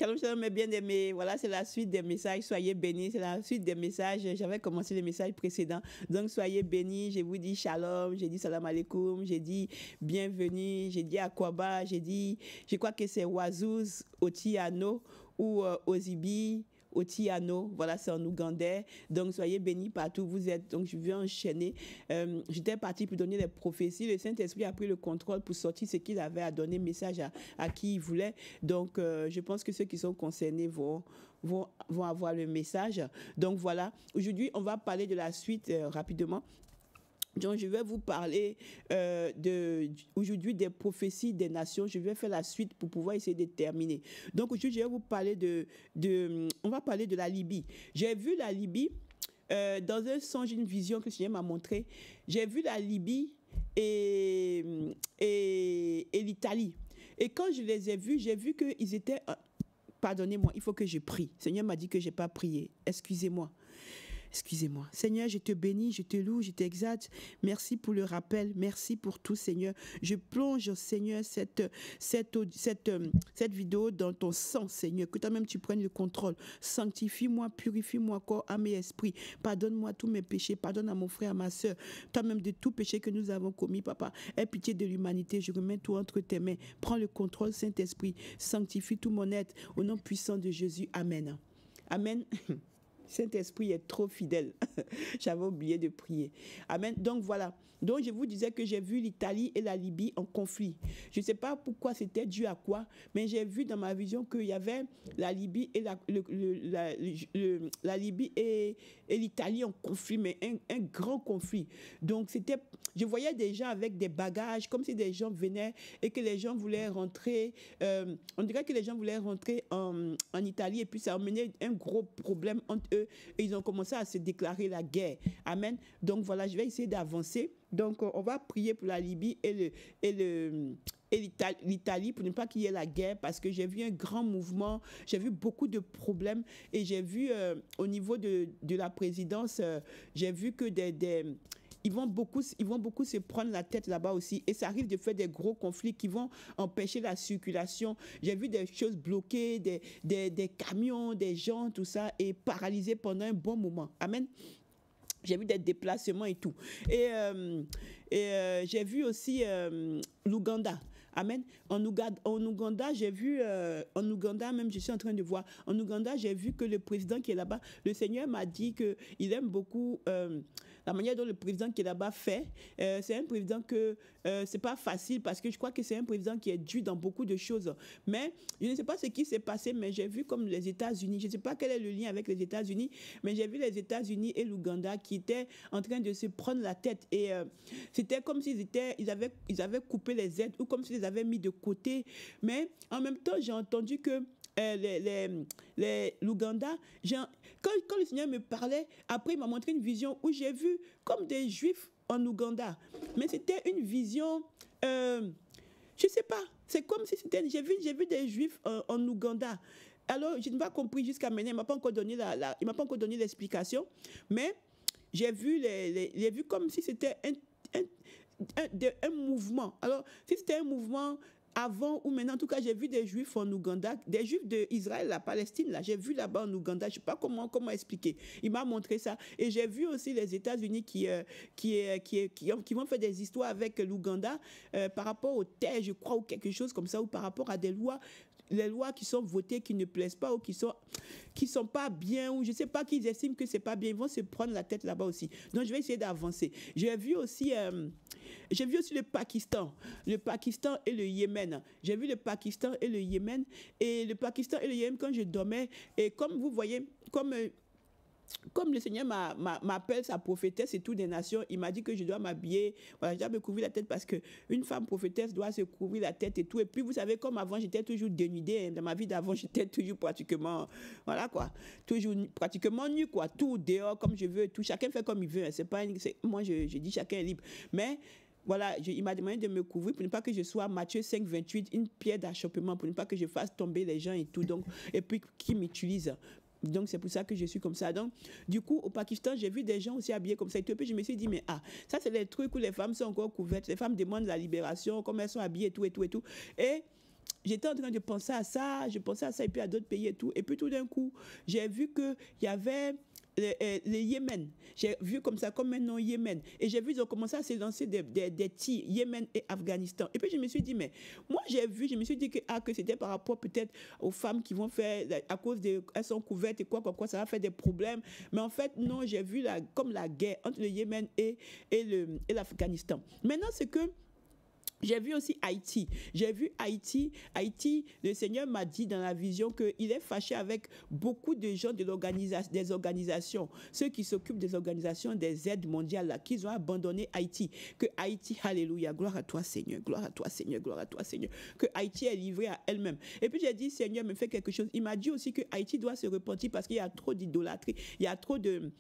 Shalom, shalom, mes bien-aimés. Voilà, c'est la suite des messages. Soyez bénis. C'est la suite des messages. J'avais commencé les messages précédents. Donc, soyez bénis. Je vous dis shalom. J'ai dit salam alaikum. J'ai dit bienvenue. J'ai dit akwaba. J'ai dit, je crois que c'est Wazouz, Otiano ou Ozibi. Otiano, voilà, c'est en ougandais. Donc, soyez bénis partout où vous êtes. Donc, je vais enchaîner. J'étais partie pour donner les prophéties. Le Saint-Esprit a pris le contrôle pour sortir ce qu'il avait à donner, message à qui il voulait. Donc, je pense que ceux qui sont concernés vont avoir le message. Donc, voilà. Aujourd'hui, on va parler de la suite rapidement. Donc, je vais vous parler aujourd'hui des prophéties des nations. Je vais faire la suite pour pouvoir essayer de terminer. Donc, aujourd'hui, je vais vous parler on va parler de la Libye. J'ai vu la Libye dans un songe, une vision que le Seigneur m'a montré. J'ai vu la Libye et l'Italie. Et quand je les ai vus, j'ai vu qu'ils étaient... Pardonnez-moi, il faut que je prie. Le Seigneur m'a dit que je n'ai pas prié. Excusez-moi. Excusez-moi. Seigneur, je te bénis, je te loue, je t'exalte. Merci pour le rappel. Merci pour tout, Seigneur. Je plonge, Seigneur, cette vidéo dans ton sang, Seigneur. Que toi-même, tu prennes le contrôle. Sanctifie-moi, purifie-moi, corps, âme et esprit. Pardonne-moi tous mes péchés. Pardonne à mon frère, à ma soeur. Toi-même, de tout péché que nous avons commis, Papa. Aie pitié de l'humanité. Je remets tout entre tes mains. Prends le contrôle, Saint-Esprit. Sanctifie tout mon être. Au nom puissant de Jésus. Amen. Amen. Saint-Esprit est trop fidèle. J'avais oublié de prier. Amen. Donc voilà. Donc je vous disais que j'ai vu l'Italie et la Libye en conflit. Je ne sais pas pourquoi, c'était dû à quoi, mais j'ai vu dans ma vision qu'il y avait la Libye et la Libye et l'Italie en conflit, mais un grand conflit. Donc je voyais des gens avec des bagages, comme si des gens venaient et que les gens voulaient rentrer. On dirait que les gens voulaient rentrer en Italie et puis ça a amené un gros problème entre eux. Et ils ont commencé à se déclarer la guerre. Amen. Donc voilà, je vais essayer d'avancer. Donc on va prier pour la Libye et l'Italie pour ne pas qu'il y ait la guerre, parce que j'ai vu un grand mouvement, j'ai vu beaucoup de problèmes et j'ai vu au niveau de la présidence, j'ai vu que ils vont beaucoup se prendre la tête là-bas aussi. Et ça arrive de faire des gros conflits qui vont empêcher la circulation. J'ai vu des choses bloquées, des camions, des gens, tout ça, et paralysés pendant un bon moment. Amen. J'ai vu des déplacements et tout. Et j'ai vu aussi l'Ouganda. Amen. En Ouganda, j'ai vu, en Ouganda même, je suis en train de voir, en Ouganda, j'ai vu que le président qui est là-bas, le Seigneur m'a dit qu'il aime beaucoup la manière dont le président qui est là-bas fait. C'est un président que c'est pas facile, parce que je crois que c'est un président qui est dû dans beaucoup de choses. Mais je ne sais pas ce qui s'est passé, mais j'ai vu comme les États-Unis, je ne sais pas quel est le lien avec les États-Unis, mais j'ai vu les États-Unis et l'Ouganda qui étaient en train de se prendre la tête. Et c'était comme s'ils avaient coupé les aides, ou comme s'ils les avaient mis de côté. Mais en même temps, j'ai entendu que l'Ouganda, quand le Seigneur me parlait, après il m'a montré une vision où j'ai vu comme des Juifs en Ouganda. Mais c'était une vision, je ne sais pas, c'est comme si c'était, j'ai vu des Juifs en Ouganda. Alors, je n'ai pas compris jusqu'à maintenant, il ne m'a pas encore donné l'explication, mais j'ai vu comme si c'était un mouvement. Alors, si c'était un mouvement avant ou maintenant, en tout cas, j'ai vu des Juifs en Ouganda, des Juifs d'Israël, la Palestine, là, j'ai vu là-bas en Ouganda, je ne sais pas comment expliquer. Il m'a montré ça. Et j'ai vu aussi les États-Unis qui vont faire des histoires avec l'Ouganda par rapport aux terres, je crois, ou quelque chose comme ça, ou par rapport à des lois, les lois qui sont votées, qui ne plaisent pas, ou qui sont pas bien, ou je ne sais pas, qu'ils estiment que c'est pas bien, ils vont se prendre la tête là-bas aussi. Donc, je vais essayer d'avancer. J'ai vu aussi le Pakistan et le Yémen. J'ai vu le Pakistan et le Yémen. Et le Pakistan et le Yémen, quand je dormais, et comme vous voyez, comme le Seigneur m'appelle sa prophétesse et toutes des nations, il m'a dit que je dois m'habiller, voilà, je dois me couvrir la tête, parce qu'une femme prophétesse doit se couvrir la tête et tout. Et puis vous savez, comme avant, j'étais toujours dénudée, hein. Dans ma vie d'avant, j'étais toujours pratiquement, voilà quoi, toujours pratiquement nue quoi, tout dehors comme je veux, tout, chacun fait comme il veut, hein. Moi je dis chacun est libre. Mais voilà, il m'a demandé de me couvrir pour ne pas que je sois, Matthieu 5, 28, une pierre d'achoppement, pour ne pas que je fasse tomber les gens et tout, donc, et puis qui m'utilisent. Donc, c'est pour ça que je suis comme ça. Donc, du coup, au Pakistan, j'ai vu des gens aussi habillés comme ça. Et puis, je me suis dit, mais ça, c'est les trucs où les femmes sont encore couvertes. Les femmes demandent la libération, comme elles sont habillées et tout, et tout, et tout. Et j'étais en train de penser à ça, je pensais à ça et puis à d'autres pays et tout. Et puis tout d'un coup, j'ai vu qu'il y avait le Yémen. J'ai vu comme ça, comme un nom Yémen. Et j'ai vu, ils ont commencé à se lancer des tirs, Yémen et Afghanistan. Et puis je me suis dit, mais moi j'ai vu, je me suis dit que c'était par rapport peut-être aux femmes qui vont faire, à cause elles sont couvertes et quoi, ça va faire des problèmes. Mais en fait, non, j'ai vu comme la guerre entre le Yémen et l'Afghanistan. Maintenant, c'est que j'ai vu aussi Haïti. J'ai vu Haïti. Haïti, le Seigneur m'a dit dans la vision qu'il est fâché avec beaucoup de gens des organisations, ceux qui s'occupent des organisations des aides mondiales, là, qu'ils ont abandonné Haïti. Que Haïti, alléluia, gloire à toi Seigneur, gloire à toi Seigneur, gloire à toi Seigneur. Que Haïti est livré à elle-même. Et puis j'ai dit, Seigneur, me fais quelque chose. Il m'a dit aussi que Haïti doit se repentir parce qu'il y a trop d'idolâtrie. Il y a trop de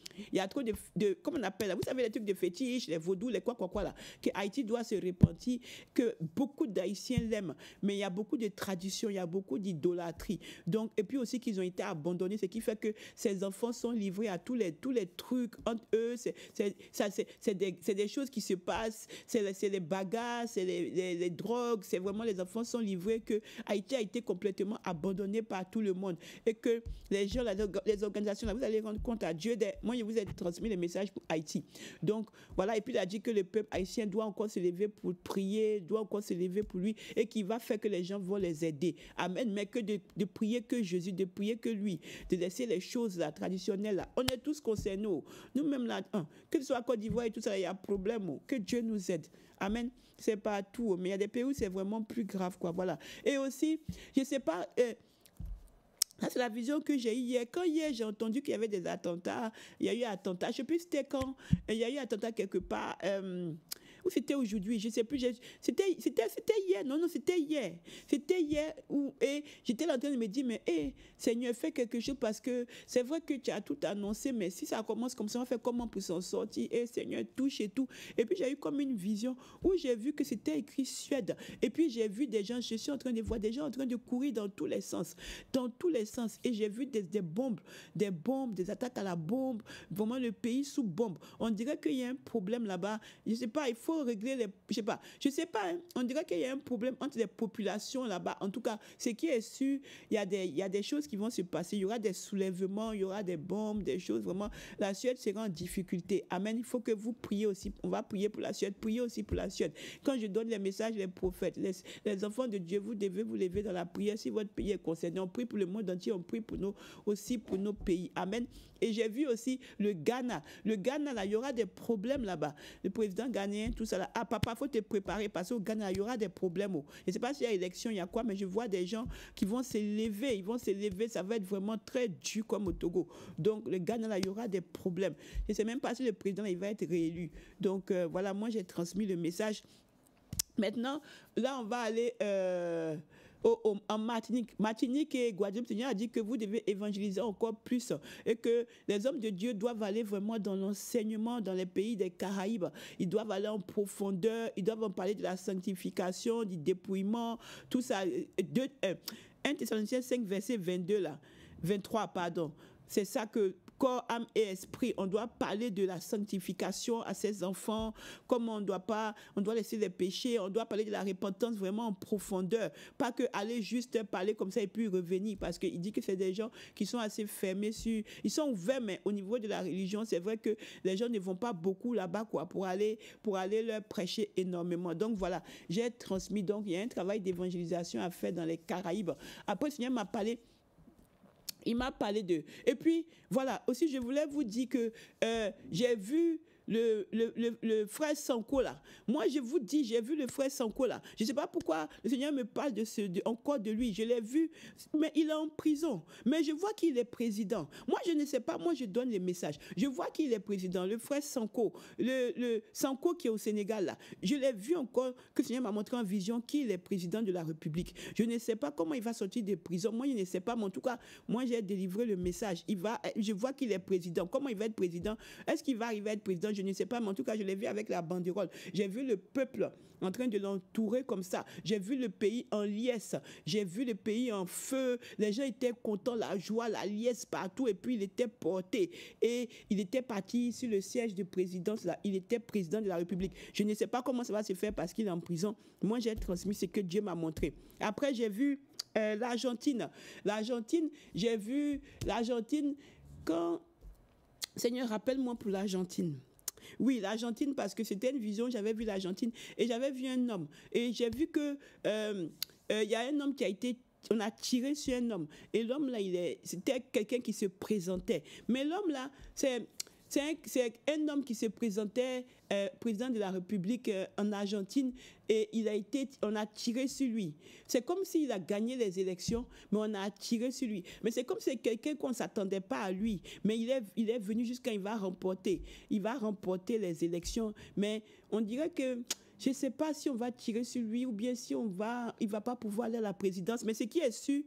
comment on appelle là, vous savez les trucs de fétiches, les vaudous, les quoi là. Que Haïti doit se repentir, que beaucoup d'Haïtiens l'aiment, mais il y a beaucoup de traditions, il y a beaucoup d'idolâtrie. Donc, et puis aussi qu'ils ont été abandonnés, ce qui fait que ces enfants sont livrés à tous les trucs entre eux. C'est des choses qui se passent, c'est les bagarres, c'est les drogues, c'est vraiment les enfants sont livrés, que Haïti a été complètement abandonné par tout le monde. Et que les gens, les organisations, là, vous allez rendre compte à Dieu. Moi, je vous ai transmis les messages pour Haïti. Donc, voilà, et puis il a dit que le peuple haïtien doit encore se lever pour prier, doit encore se lever pour lui et qui va faire que les gens vont les aider. Amen. Mais que de prier que Jésus, de prier que lui, de laisser les choses là, traditionnelles là. On est tous concernés. Nous-mêmes là, que ce soit à Côte d'Ivoire et tout ça, il y a un problème. Que Dieu nous aide. Amen. C'est pas tout, mais il y a des pays où c'est vraiment plus grave, quoi. Voilà. Et aussi, je sais pas. Ça, c'est la vision que j'ai eue hier. Quand hier, j'ai entendu qu'il y avait des attentats, il y a eu un attentat, je ne sais plus c'était quand, il y a eu un attentat quelque part, ou c'était aujourd'hui, je ne sais plus, c'était hier, non, c'était hier. C'était hier, et j'étais là en train de me dire, mais Seigneur, fais quelque chose parce que c'est vrai que tu as tout annoncé, mais si ça commence comme ça, on fait comment pour s'en sortir? Seigneur, touche et tout. Et puis j'ai eu comme une vision où j'ai vu que c'était écrit Suède. Et puis j'ai vu des gens, je suis en train de voir des gens en train de courir dans tous les sens. Et j'ai vu des bombes, des attaques à la bombe, vraiment le pays sous bombe. On dirait qu'il y a un problème là-bas. Je ne sais pas, il faut régler je sais pas, hein. On dirait qu'il y a un problème entre les populations là-bas. En tout cas, ce qui est sûr, il y a des choses qui vont se passer. Il y aura des soulèvements, il y aura des bombes, des choses vraiment. La Suède sera en difficulté. Amen. Il faut que vous priez aussi. On va prier pour la Suède, priez aussi pour la Suède. Quand je donne les messages, les prophètes, les enfants de Dieu, vous devez vous lever dans la prière si votre pays est concerné. On prie pour le monde entier, on prie aussi pour nos pays. Amen. Et j'ai vu aussi le Ghana. Le Ghana, là, il y aura des problèmes là-bas. Le président ghanéen, tout ça là. Ah, papa, il faut te préparer parce qu'au Ghana, il y aura des problèmes. Je ne sais pas s'il y a élection, il y a quoi, mais je vois des gens qui vont se lever. Ils vont se lever. Ça va être vraiment très dur comme au Togo. Donc, le Ghana, là, il y aura des problèmes. Je ne sais même pas si le président, il va être réélu. Donc, voilà, moi, j'ai transmis le message. Maintenant, là, on va aller... en Martinique et Guadeloupe, le Seigneur a dit que vous devez évangéliser encore plus et que les hommes de Dieu doivent aller vraiment dans l'enseignement dans les pays des Caraïbes. Ils doivent aller en profondeur, ils doivent en parler de la sanctification, du dépouillement, tout ça. 1 Thessaloniciens 5, verset 22, là, 23, pardon. C'est ça que corps, âme et esprit, on doit parler de la sanctification à ses enfants, comme on doit laisser les péchés, on doit parler de la repentance vraiment en profondeur, pas que aller juste parler comme ça et puis revenir, parce qu'il dit que c'est des gens qui sont assez fermés ils sont ouverts, mais au niveau de la religion, c'est vrai que les gens ne vont pas beaucoup là-bas, quoi, pour aller leur prêcher énormément. Donc voilà, j'ai transmis, donc il y a un travail d'évangélisation à faire dans les Caraïbes. Après, le Seigneur m'a parlé. Il m'a parlé d'eux. Et puis, voilà, aussi, je voulais vous dire que j'ai vu le frère Sanko là. Moi, je vous dis, j'ai vu le frère Sanko là. Je ne sais pas pourquoi le Seigneur me parle encore de lui. Je l'ai vu, mais il est en prison. Mais je vois qu'il est président. Moi, je ne sais pas. Moi, je donne les messages. Je vois qu'il est président. Le frère Sanko, le Sanko qui est au Sénégal là. Je l'ai vu encore, que le Seigneur m'a montré en vision qu'il est président de la République. Je ne sais pas comment il va sortir de prison. Moi, je ne sais pas. Mais en tout cas, moi, j'ai délivré le message. Je vois qu'il est président. Comment il va être président? Est-ce qu'il va arriver à être président? Je je ne sais pas, mais en tout cas, je l'ai vu avec la banderole. J'ai vu le peuple en train de l'entourer comme ça. J'ai vu le pays en liesse. J'ai vu le pays en feu. Les gens étaient contents, la joie, la liesse partout. Et puis, il était porté. Et il était parti sur le siège de présidence. Là. Il était président de la République. Je ne sais pas comment ça va se faire parce qu'il est en prison. Moi, j'ai transmis ce que Dieu m'a montré. Après, j'ai vu l'Argentine. L'Argentine, j'ai vu l'Argentine quand... Seigneur, rappelle-moi pour l'Argentine. Oui, l'Argentine, parce que c'était une vision, j'avais vu l'Argentine et j'avais vu un homme. Et j'ai vu que y a un homme qui a été... On a tiré sur un homme. Et l'homme, là, c'était quelqu'un qui se présentait. Mais l'homme, là, c'est un homme qui se présentait président de la République en Argentine et on a tiré sur lui. C'est comme s'il a gagné les élections, mais on a tiré sur lui. Mais c'est comme si c'est quelqu'un qu'on ne s'attendait pas à lui. Mais il est venu jusqu'à il va remporter. Il va remporter les élections. Mais on dirait que... Je ne sais pas si on va tirer sur lui ou bien si il ne va pas pouvoir aller à la présidence. Mais ce qui est sûr,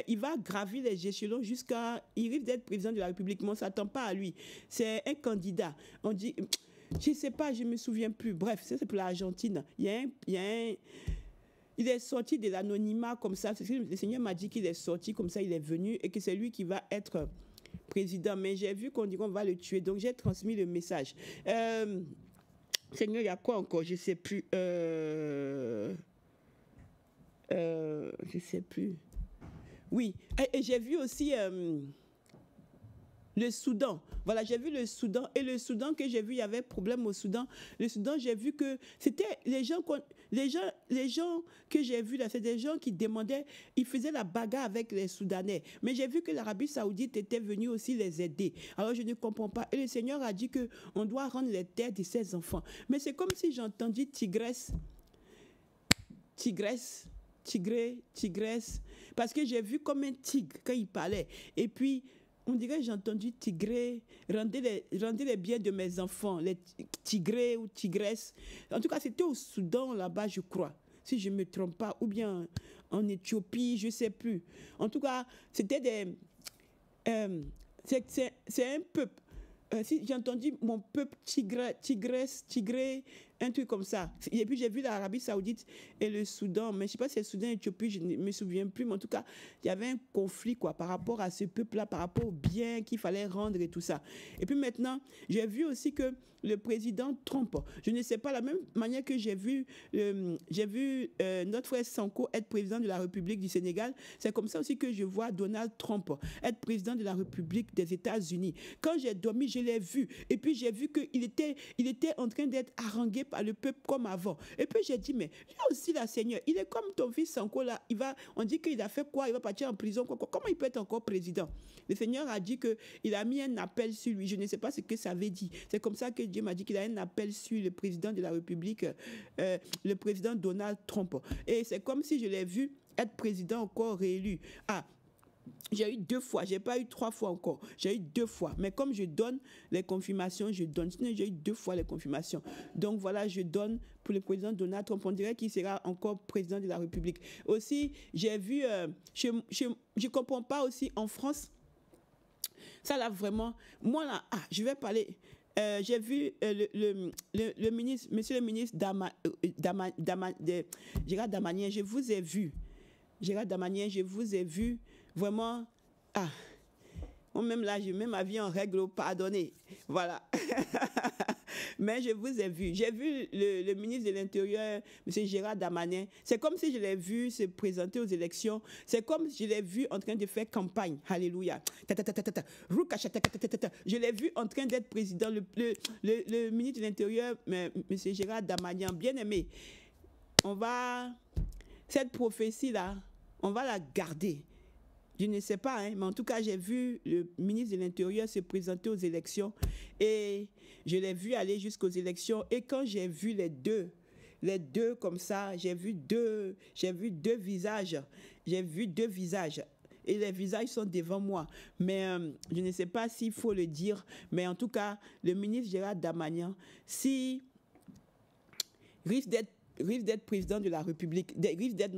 il va gravir les échelons il risque d'être président de la République, mais on ne s'attend pas à lui. C'est un candidat. On dit, je ne sais pas, je ne me souviens plus. Bref, ça c'est pour l'Argentine. Il est sorti de l'anonymat comme ça. Le Seigneur m'a dit qu'il est sorti comme ça, il est venu et que c'est lui qui va être président. Mais j'ai vu qu'on dit qu'on va le tuer, donc j'ai transmis le message. Seigneur, il y a quoi encore? Je ne sais plus. Je ne sais plus. Oui, et j'ai vu aussi le Soudan. Voilà, j'ai vu le Soudan. Et le Soudan que j'ai vu, il y avait problème au Soudan. Le Soudan, j'ai vu que c'était les gens que j'ai vus là, c'est des gens qui demandaient, ils faisaient la bagarre avec les Soudanais. Mais j'ai vu que l'Arabie Saoudite était venue aussi les aider. Alors je ne comprends pas. Et le Seigneur a dit qu'on doit rendre les terres de ses enfants. Mais c'est comme si j'ai entendu tigresse. Parce que j'ai vu comme un tigre quand il parlait. Et puis, on dirait j'ai entendu tigrer, rendez les biens de mes enfants, les tigrés ou tigresses. En tout cas, c'était au Soudan, là-bas, je crois, si je ne me trompe pas, ou bien en Éthiopie, je ne sais plus. En tout cas, c'était des... c'est un peuple. Si j'ai entendu mon peuple tigré, un truc comme ça. Et puis j'ai vu l'Arabie Saoudite et le Soudan, mais je ne sais pas si c'est le Soudan et l'Éthiopie, je ne me souviens plus, mais en tout cas, il y avait un conflit par rapport à ce peuple-là, par rapport aux biens qu'il fallait rendre et tout ça. Et puis maintenant, j'ai vu aussi que le président Trump, je ne sais pas, la même manière que j'ai vu notre frère Sanko être président de la République du Sénégal, c'est comme ça aussi que je vois Donald Trump être président de la République des États-Unis. Quand j'ai dormi, je l'ai vu. Et puis j'ai vu qu'il était en train d'être harangué par le peuple comme avant. Et puis j'ai dit, mais lui aussi, là, Seigneur, il est comme ton fils Sanko, là. On dit qu'il a fait quoi? Il va partir en prison. Comment il peut être encore président? Le Seigneur a dit qu'il a mis un appel sur lui. Je ne sais pas ce que ça veut dire. C'est comme ça que Dieu m'a dit qu'il a un appel sur le président de la République, le président Donald Trump. Et c'est comme si je l'ai vu être président encore réélu. Ah, j'ai eu 2 fois, je n'ai pas eu 3 fois encore. J'ai eu 2 fois. Mais comme je donne les confirmations, je donne. Sinon, j'ai eu 2 fois les confirmations. Donc voilà, je donne pour le président Donald Trump. On dirait qu'il sera encore président de la République. Aussi, j'ai vu, je ne comprends pas aussi en France. Ça là vraiment, moi là, je vais parler. J'ai vu le ministre, monsieur le ministre Gérald Darmanin, je vous ai vu. Gérald Darmanin, je vous ai vu. Vraiment, moi-même là, j'ai même ma vie en règle, pardonnez. Voilà. Mais je vous ai vu. J'ai vu le ministre de l'Intérieur, M. Gérald Darmanin. C'est comme si je l'ai vu se présenter aux élections. C'est comme si je l'ai vu en train de faire campagne. Alléluia. Je l'ai vu en train d'être président. Le ministre de l'Intérieur, M. Gérald Darmanin, bien aimé. Cette prophétie-là, on va la garder. Je ne sais pas, mais en tout cas, j'ai vu le ministre de l'Intérieur se présenter aux élections et je l'ai vu aller jusqu'aux élections. Et quand j'ai vu les deux comme ça, j'ai vu deux visages. J'ai vu 2 visages. Et les visages sont devant moi. Mais je ne sais pas s'il faut le dire. Mais en tout cas, le ministre Gérald Darmanin, risque d'être risque d'être président de la République, risque d'être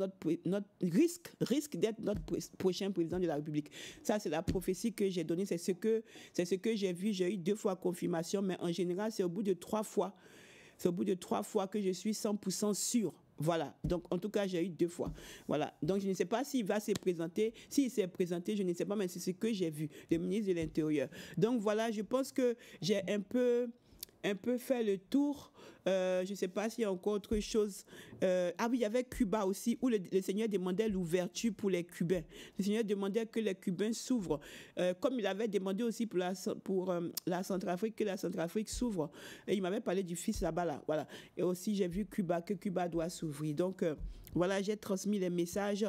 risque d'être notre prochain président de la République. Ça, c'est la prophétie que j'ai donnée, c'est ce que j'ai vu. J'ai eu 2 fois confirmation, mais en général, c'est au bout de 3 fois. C'est au bout de 3 fois que je suis 100% sûre. Voilà, donc en tout cas, j'ai eu 2 fois. Voilà, donc je ne sais pas s'il va se présenter. S'il s'est présenté, je ne sais pas, mais c'est ce que j'ai vu, le ministre de l'Intérieur. Donc voilà, je pense que j'ai un peu fait le tour. Je ne sais pas s'il y a encore autre chose. Ah oui, il y avait Cuba aussi, où le Seigneur demandait l'ouverture pour les Cubains. Le Seigneur demandait que les Cubains s'ouvrent. Comme il avait demandé aussi pour la Centrafrique, que la Centrafrique s'ouvre. Et il m'avait parlé du fils là-bas, là. Voilà. Et aussi, j'ai vu Cuba, que Cuba doit s'ouvrir. Donc, voilà, j'ai transmis les messages.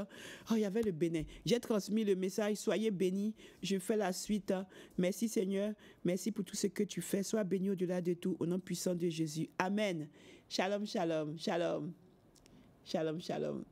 Oh, il y avait le Bénin. J'ai transmis le message. Soyez bénis. Je fais la suite. Merci Seigneur. Merci pour tout ce que tu fais. Sois béni au-delà de tout. Au nom puissant de Jésus. Amen. Shalom, shalom, shalom. Shalom, shalom.